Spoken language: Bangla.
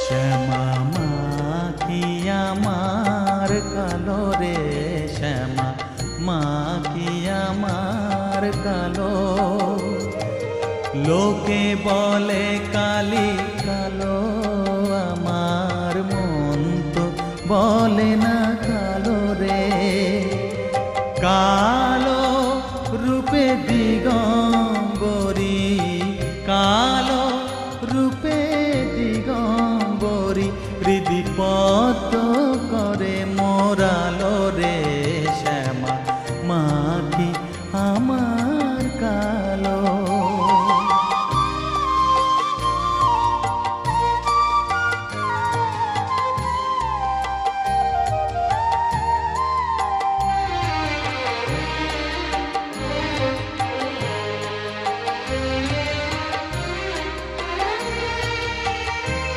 শ্যামা মা কি আমার কালো রে, শ্যামা মা কি আমার কালো। লোকে বলে কালি কালো, আমার মন তো বলে না কালো রে। কালো রূপে দিগম্বরী, কালো রূপে দিগম্বরী, হৃদি পদ্ম